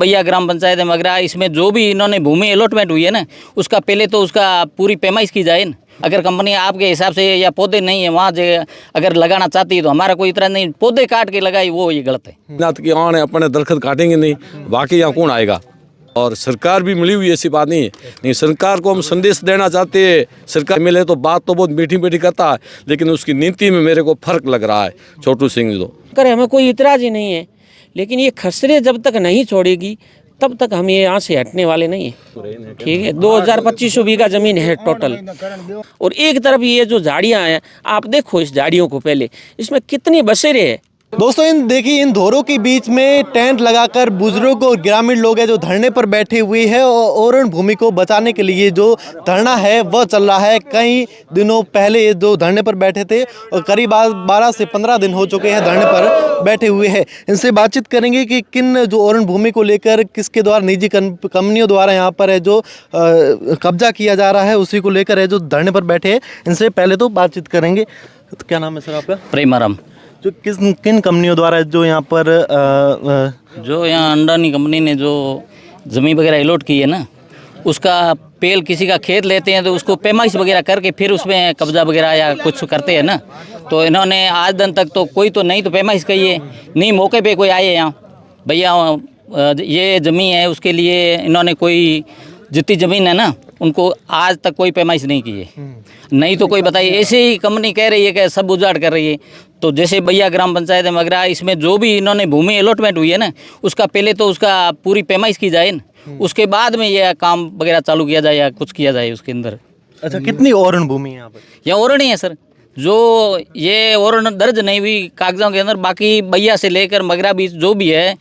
भैया ग्राम पंचायत है मगरा, इसमें जो भी इन्होंने भूमि अलॉटमेंट हुई है ना, उसका पहले तो उसका पूरी पैमाइश की जाए ना। अगर कंपनी आपके हिसाब से या पौधे नहीं है वहाँ अगर लगाना चाहती है तो हमारा कोई इतरा नहीं, पौधे काट के लगाई वो ये गलत है। नाथ की आन है, अपने दरख्त काटेंगे नहीं, बाकी यहाँ कौन आएगा। और सरकार भी मिली हुई ऐसी बात नहीं है, नहीं सरकार को हम संदेश देना चाहते हैं। सरकार मिले तो बात तो बहुत मीठी मीठी करता है, लेकिन उसकी नीति में मेरे को फर्क लग रहा है। छोटू सिंह तो करे हमें कोई इतराज ही नहीं है, लेकिन ये खसरे जब तक नहीं छोड़ेगी तब तक हम ये यहाँ से हटने वाले नहीं है। ठीक है, 2500 बीघा जमीन है टोटल, और एक तरफ ये जो झाड़ियाँ हैं, आप देखो इस झाड़ियों को पहले, इसमें कितनी बसेरे हैं। दोस्तों देखिए इन धोरों के बीच में टेंट लगाकर बुजुर्ग और ग्रामीण लोग हैं जो धरने पर बैठे हुए हैं, और ओरण भूमि को बचाने के लिए जो धरना है वह चल रहा है। कई दिनों पहले जो धरने पर बैठे थे और करीब 12 से 15 दिन हो चुके हैं धरने पर बैठे हुए हैं। इनसे बातचीत करेंगे कि किन जो ओरण भूमि को लेकर किसके द्वारा निजी कंपनियों द्वारा यहाँ पर है जो कब्जा किया जा रहा है, उसी को लेकर है जो धरने पर बैठे हैं। इनसे पहले तो बातचीत करेंगे। तो क्या नाम है सर आपका? प्रेमाराम। जो किन कंपनियों द्वारा जो यहाँ पर जो यहाँ अंडानी कंपनी ने जो ज़मीन वगैरह अलॉट की है ना, उसका पेल किसी का खेत लेते हैं तो उसको पैमाइश वगैरह करके फिर उसमें कब्जा वगैरह या कुछ करते हैं ना, तो इन्होंने आज दिन तक तो कोई तो नहीं तो पैमाइश कही है नहीं। मौके पे कोई आए यहाँ भैया ये ज़मीन है, उसके लिए इन्होंने कोई जितनी ज़मीन है ना उनको आज तक कोई पैमाइश नहीं की है। नहीं तो कोई बताइए, ऐसे ही कंपनी कह रही है कि सब उजाड़ कर रही है। तो जैसे भैया ग्राम पंचायत है मगरा, इसमें जो भी इन्होंने भूमि अलॉटमेंट हुई है ना, उसका पहले तो उसका पूरी पैमाइश की जाए ना, उसके बाद में यह काम वगैरह चालू किया जाए या कुछ किया जाए उसके अंदर। अच्छा, कितनी ओरण भूमि है यहाँ पर? यहाँ ओरण ही है सर, जो ये ओरण दर्ज नहीं हुई कागजों के अंदर, बाकी भैया से लेकर मगरा बीच जो भी है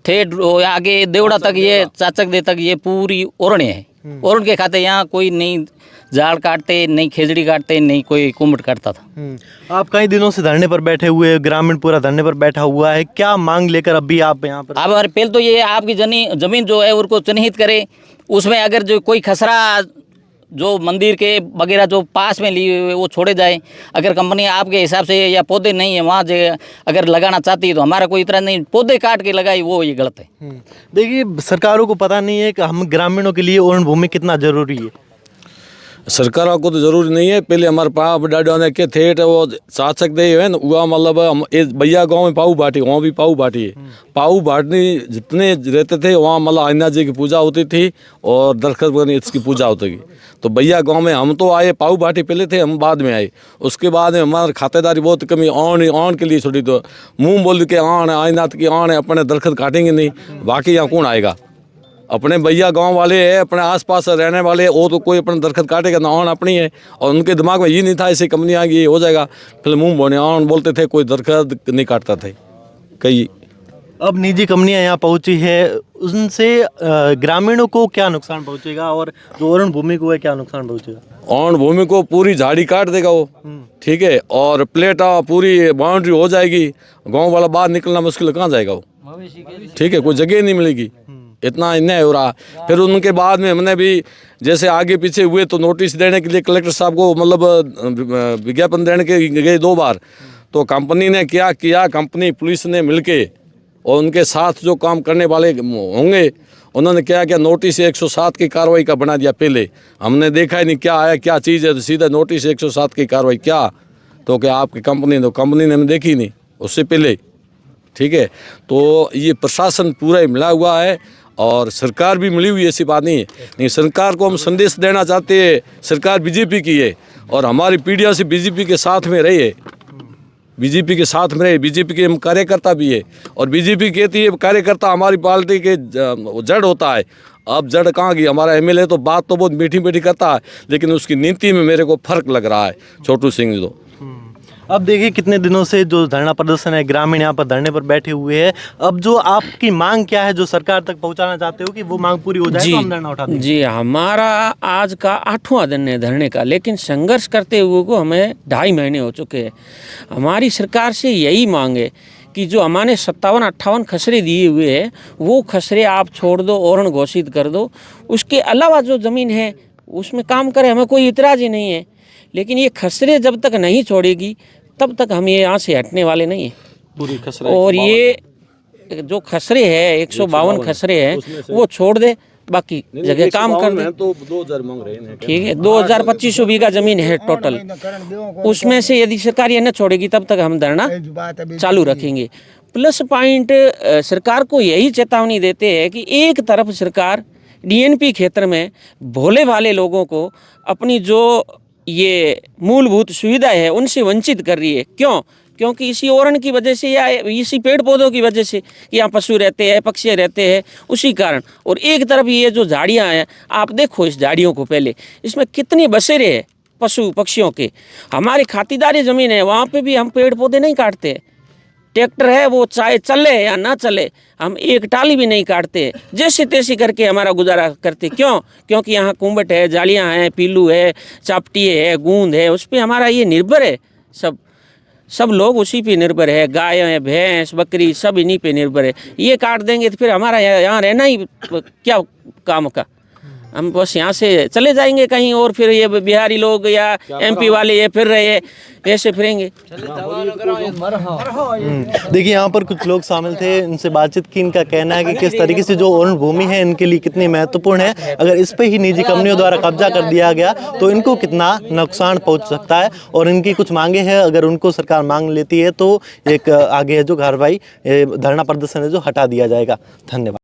ठेठ आगे देवड़ा तक, ये चाचक दे तक, ये पूरी ओरण है। ओरण के खाते यहाँ कोई नहीं झाड़ काटते, नहीं खेजड़ी काटते, नहीं कोई कुम्भट काटता था। आप कई दिनों से धरने पर बैठे हुए, ग्रामीण पूरा धरने पर बैठा हुआ है, क्या मांग लेकर अभी आप यहाँ पर? अब हमारे पहले तो ये आपकी जमीन जो है उनको चिन्हित करे, उसमें अगर जो कोई खसरा जो मंदिर के वगैरह जो पास में लिए हुए वो छोड़े जाए। अगर कंपनी आपके हिसाब से या पौधे नहीं है वहाँ अगर लगाना चाहती है तो हमारा कोई इतना नहीं, पौधे काट के लगाई वो ये गलत है। देखिए सरकारों को पता नहीं है कि हम ग्रामीणों के लिए ओरण भूमि कितना जरूरी है। सरकारों को तो जरूरी नहीं है। पहले हमारे पाप डाडो ने के थे वो शासक दे है ना, हुआ मतलब हम भैया गाँव में पाऊ बाटी, वहाँ भी पाऊ बाटी है। पाऊ बाटनी जितने रहते थे वहाँ मतलब आइना जी की पूजा होती थी और दरख्त इसकी पूजा होती थी। तो भैया गांव में हम तो आए, पाऊ बाटी पहले थे, हम बाद में आए। उसके बाद में हमारी खातेदारी बहुत कमी, आन के लिए छोड़ी, तो मुँह बोल के आन है, आइनाथ की आन है, अपने दरख्त काटेंगे नहीं, बाकी यहाँ कौन आएगा। अपने भैया गांव वाले हैं, अपने आसपास रहने वाले, वो तो कोई अपना दरख्त काटेगा ना, आन अपनी है। और उनके दिमाग में ये नहीं था ऐसी कंपनी आ गई हो जाएगा, फिर मुँह बोने आन बोलते थे, कोई दरख्त नहीं काटता थे कई। अब निजी कंपनियां यहाँ पहुँची है, उनसे ग्रामीणों को क्या नुकसान पहुँचेगा और जो ओरण भूमि को है क्या नुकसान पहुँचेगा? ओरण भूमि को पूरी झाड़ी काट देगा वो, ठीक है, और प्लेटा पूरी बाउंड्री हो जाएगी, गांव वाला बाहर निकलना मुश्किल, कहाँ जाएगा वो, ठीक है, कोई जगह नहीं मिलेगी। इतना अन्याय हो रहा। फिर उनके बाद में हमने भी जैसे आगे पीछे हुए तो नोटिस देने के लिए कलेक्टर साहब को मतलब विज्ञापन देने के गए 2 बार। तो कंपनी ने क्या किया, कंपनी पुलिस ने मिलके और उनके साथ जो काम करने वाले होंगे उन्होंने क्या किया, नोटिस 107 की कार्रवाई का बना दिया। पहले हमने देखा ही नहीं क्या आया क्या चीज़ है, तो सीधा नोटिस 107 की कार्रवाई। क्या तो क्या आपकी कंपनी, तो कंपनी ने हमें देखी नहीं उससे पहले, ठीक है। तो ये प्रशासन पूरा ही मिला हुआ है और सरकार भी मिली हुई, ऐसी बात नहीं है। नहीं सरकार को हम संदेश देना चाहते हैं, सरकार बीजेपी की है और हमारी पीढ़ियों से बीजेपी के साथ में रही है, बीजेपी के साथ में रहे, बीजेपी के हम कार्यकर्ता भी है। और बीजेपी कहती है कार्यकर्ता हमारी पार्टी के जड़ होता है। अब जड़ कहाँ गई, हमारा एमएलए तो बात तो बहुत मीठी मीठी करता है, लेकिन उसकी नीति में मेरे को फर्क लग रहा है। छोटू सिंह तो अब देखिए कितने दिनों से जो धरना प्रदर्शन है, ग्रामीण यहाँ पर धरने पर बैठे हुए हैं। अब जो आपकी मांग क्या है जो सरकार तक पहुँचाना चाहते हो कि वो मांग पूरी हो जाए तो हम धरना उठा देंगे? जी, हमारा आज का 8वां दिन है धरने का, लेकिन संघर्ष करते हुए को हमें 2.5 महीने हो चुके हैं। हमारी सरकार से यही मांग है कि जो हमारे 57-58 खसरे दिए हुए हैं वो खसरे आप छोड़ दो, ओरण घोषित कर दो। उसके अलावा जो ज़मीन है उसमें काम करें, हमें कोई इतराज़ ही नहीं है, लेकिन ये खसरे जब तक नहीं छोड़ेगी तब तक हम ये यहाँ से हटने वाले नहीं हैं। पूरी खसरा और ये जो खसरे है 152 खसरे हैं वो छोड़ दे, बाकी जगह काम कर दे। तो 2000 मांग रहे हैं। ठीक है, 2500 बीघा जमीन है टोटल, उसमें से यदि सरकार ये न छोड़ेगी तब तक हम धरना चालू रखेंगे। प्लस पॉइंट सरकार को यही चेतावनी देते हैं कि एक तरफ सरकार डीएनपी क्षेत्र में भोले भाले लोगों को अपनी जो ये मूलभूत सुविधा है उनसे वंचित कर रही है। क्यों? क्योंकि इसी ओरण की वजह से या इसी पेड़ पौधों की वजह से कि यहाँ पशु रहते हैं, पक्षी रहते हैं, उसी कारण। और एक तरफ ये जो झाड़ियाँ हैं, आप देखो इस झाड़ियों को पहले, इसमें कितनी बसेरे हैं पशु पक्षियों के। हमारी खातिरदारी ज़मीन है, वहाँ पे भी हम पेड़ पौधे नहीं काटते। ट्रैक्टर है वो चाहे चले या ना चले, हम एक टाली भी नहीं काटते, जैसे तैसे करके हमारा गुजारा करते। क्यों? क्योंकि यहाँ कुंबट है, जालियाँ हैं, पीलू है, चापटिए है, गूंद है, उस पर हमारा ये निर्भर है। सब लोग उसी पे निर्भर है, गाय है, भैंस, बकरी सब इन्हीं पे निर्भर है। ये काट देंगे तो फिर हमारा यहाँ रहना ही क्या काम का। हम बस यहाँ से चले जाएंगे कहीं और, फिर ये बिहारी लोग या एमपी वाले ये फिर रहे ऐसे फिरेंगे। देखिए यहाँ पर कुछ लोग शामिल थे, इनसे बातचीत की। इनका कहना है कि किस तरीके से जो ओरण भूमि है इनके लिए कितनी महत्वपूर्ण है। अगर इस पे ही निजी कंपनियों द्वारा कब्जा कर दिया गया तो इनको कितना नुकसान पहुंच सकता है, और इनकी कुछ मांगे हैं, अगर उनको सरकार मांग लेती है तो एक आगे है जो कार्रवाई, धरना प्रदर्शन है जो हटा दिया जाएगा। धन्यवाद।